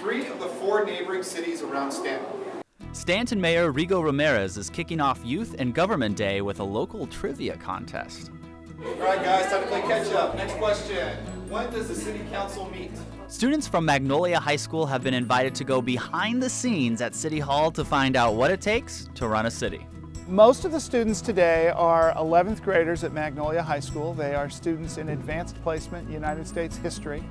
3 of the 4 neighboring cities around Stanton. Stanton Mayor Rigo Ramirez is kicking off Youth and Government Day with a local trivia contest. All right, guys, time to play catch up. Next question. When does the city council meet? Students from Magnolia High School have been invited to go behind the scenes at City Hall to find out what it takes to run a city. Most of the students today are 11th graders at Magnolia High School. They are students in advanced placement United States history,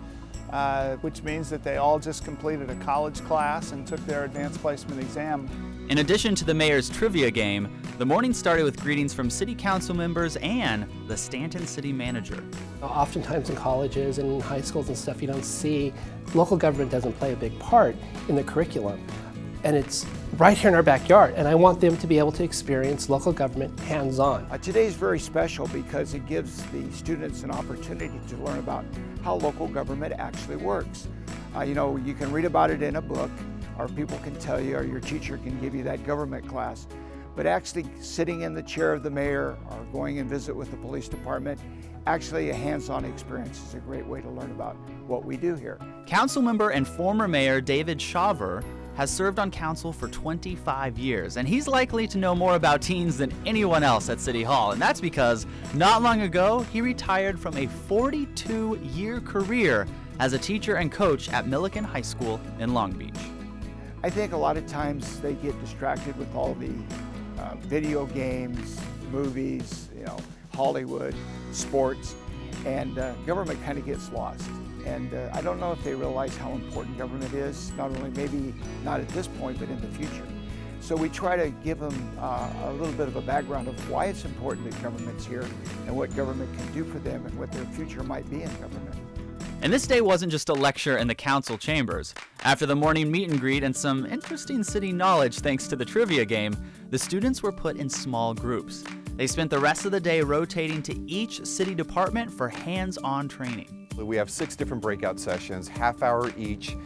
which means that they all just completed a college class and took their advanced placement exam. In addition to the mayor's trivia game, the morning started with greetings from city council members and the Stanton city manager. Oftentimes in colleges and high schools and stuff, you don't see local government doesn't play a big part in the curriculum. And it's right here in our backyard, and I want them to be able to experience local government hands-on. Today is very special because it gives the students an opportunity to learn about how local government actually works. You can read about it in a book, or people can tell you, or your teacher can give you that government class. But actually sitting in the chair of the mayor or going and visit with the police department, actually a hands-on experience is a great way to learn about what we do here. Councilmember and former mayor David Shaver has served on council for 25 years, and he's likely to know more about teens than anyone else at City Hall, and that's because not long ago he retired from a 42-year career as a teacher and coach at Millikan High School in Long Beach. I think a lot of times they get distracted with all the video games, movies, Hollywood, sports, and government kind of gets lost. And I don't know if they realize how important government is, not only maybe not at this point, but in the future. So we try to give them a little bit of a background of why it's important that government's here and what government can do for them and what their future might be in government. And this day wasn't just a lecture in the council chambers. After the morning meet and greet and some interesting city knowledge thanks to the trivia game, the students were put in small groups. They spent the rest of the day rotating to each city department for hands-on training. We have 6 different breakout sessions, half hour each.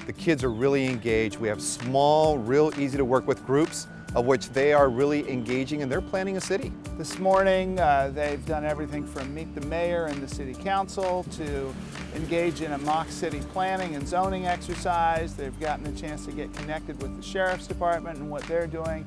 The kids are really engaged. We have small, real easy to work with groups of which they are really engaging, and they're planning a city. This morning, they've done everything from meet the mayor and the city council to engage in a mock city planning and zoning exercise. They've gotten a chance to get connected with the sheriff's department and what they're doing.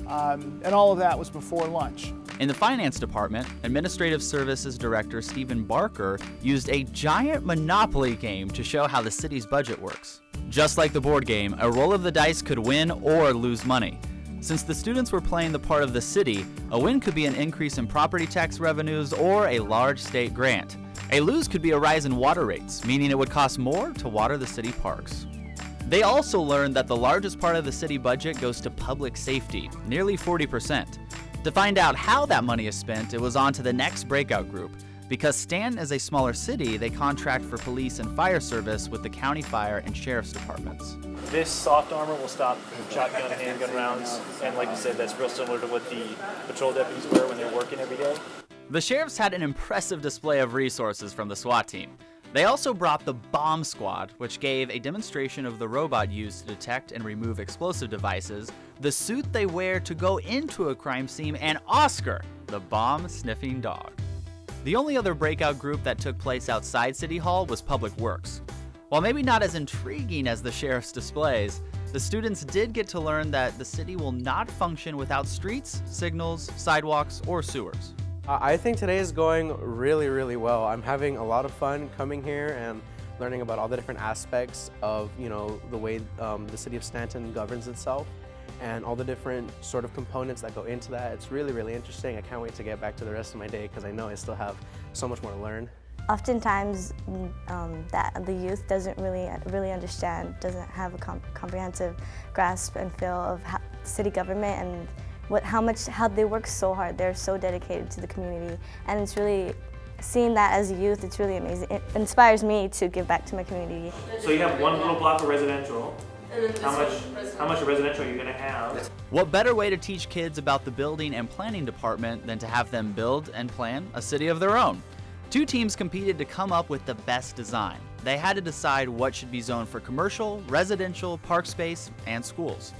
And all of that was before lunch. In the finance department, Administrative Services Director Stephen Barker used a giant Monopoly game to show how the city's budget works. Just like the board game, a roll of the dice could win or lose money. Since the students were playing the part of the city, a win could be an increase in property tax revenues or a large state grant. A lose could be a rise in water rates, meaning it would cost more to water the city parks. They also learned that the largest part of the city budget goes to public safety, nearly 40%. To find out how that money is spent, it was on to the next breakout group. Because Stanton is a smaller city, they contract for police and fire service with the county fire and sheriff's departments. This soft armor will stop shotgun and handgun rounds, and like you said, that's real similar to what the patrol deputies wear when they're working every day. The sheriffs had an impressive display of resources from the SWAT team. They also brought the Bomb Squad, which gave a demonstration of the robot used to detect and remove explosive devices, the suit they wear to go into a crime scene, and Oscar, the bomb-sniffing dog. The only other breakout group that took place outside City Hall was Public Works. While maybe not as intriguing as the sheriff's displays, the students did get to learn that the city will not function without streets, signals, sidewalks, or sewers. I think today is going really, really well. I'm having a lot of fun coming here and learning about all the different aspects of, the way the city of Stanton governs itself and all the different sort of components that go into that. It's really, really interesting. I can't wait to get back to the rest of my day because I know I still have so much more to learn. Oftentimes, that the youth doesn't really understand, doesn't have a comprehensive grasp and feel of city government and how they work so hard. They're so dedicated to the community, and it's really seeing that as a youth. It's really amazing. It inspires me to give back to my community. So you have one little block of residential. How much residential are you going to have? What better way to teach kids about the building and planning department than to have them build and plan a city of their own? 2 teams competed to come up with the best design. They had to decide what should be zoned for commercial, residential, park space, and schools.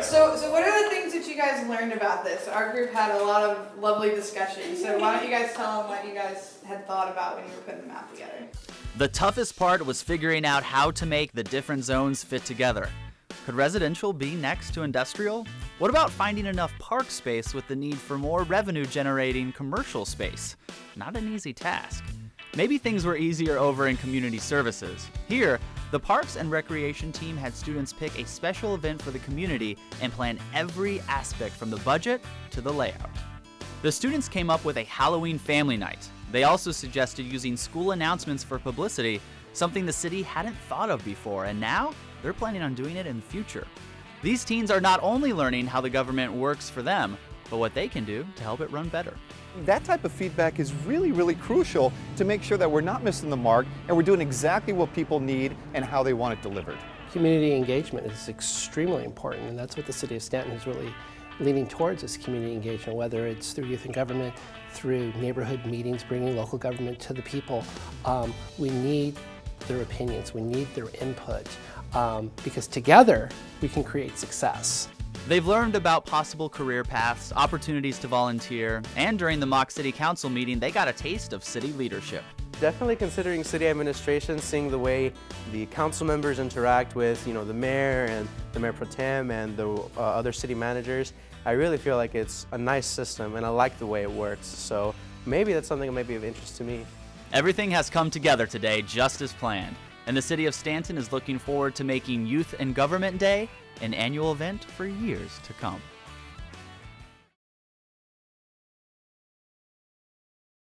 So what are the things that you guys learned about this? Our group had a lot of lovely discussions, so why don't you guys tell them what you guys had thought about when you were putting the map together? The toughest part was figuring out how to make the different zones fit together. Could residential be next to industrial? What about finding enough park space with the need for more revenue-generating commercial space? Not an easy task. Maybe things were easier over in community services. Here, the Parks and Recreation team had students pick a special event for the community and plan every aspect from the budget to the layout. The students came up with a Halloween family night. They also suggested using school announcements for publicity, something the city hadn't thought of before, and now they're planning on doing it in the future. These teens are not only learning how the government works for them, but what they can do to help it run better. That type of feedback is really, really crucial to make sure that we're not missing the mark and we're doing exactly what people need and how they want it delivered. Community engagement is extremely important, and that's what the city of Stanton is really leaning towards, is community engagement, whether it's through youth and government, through neighborhood meetings, bringing local government to the people. We need their opinions, we need their input, because together we can create success. They've learned about possible career paths, opportunities to volunteer, and during the mock city council meeting, they got a taste of city leadership. Definitely considering city administration, seeing the way the council members interact with, the mayor and the mayor pro tem and the other city managers. I really feel like it's a nice system, and I like the way it works. So maybe that's something that might be of interest to me. Everything has come together today just as planned, and the city of Stanton is looking forward to making Youth and Government Day an annual event for years to come.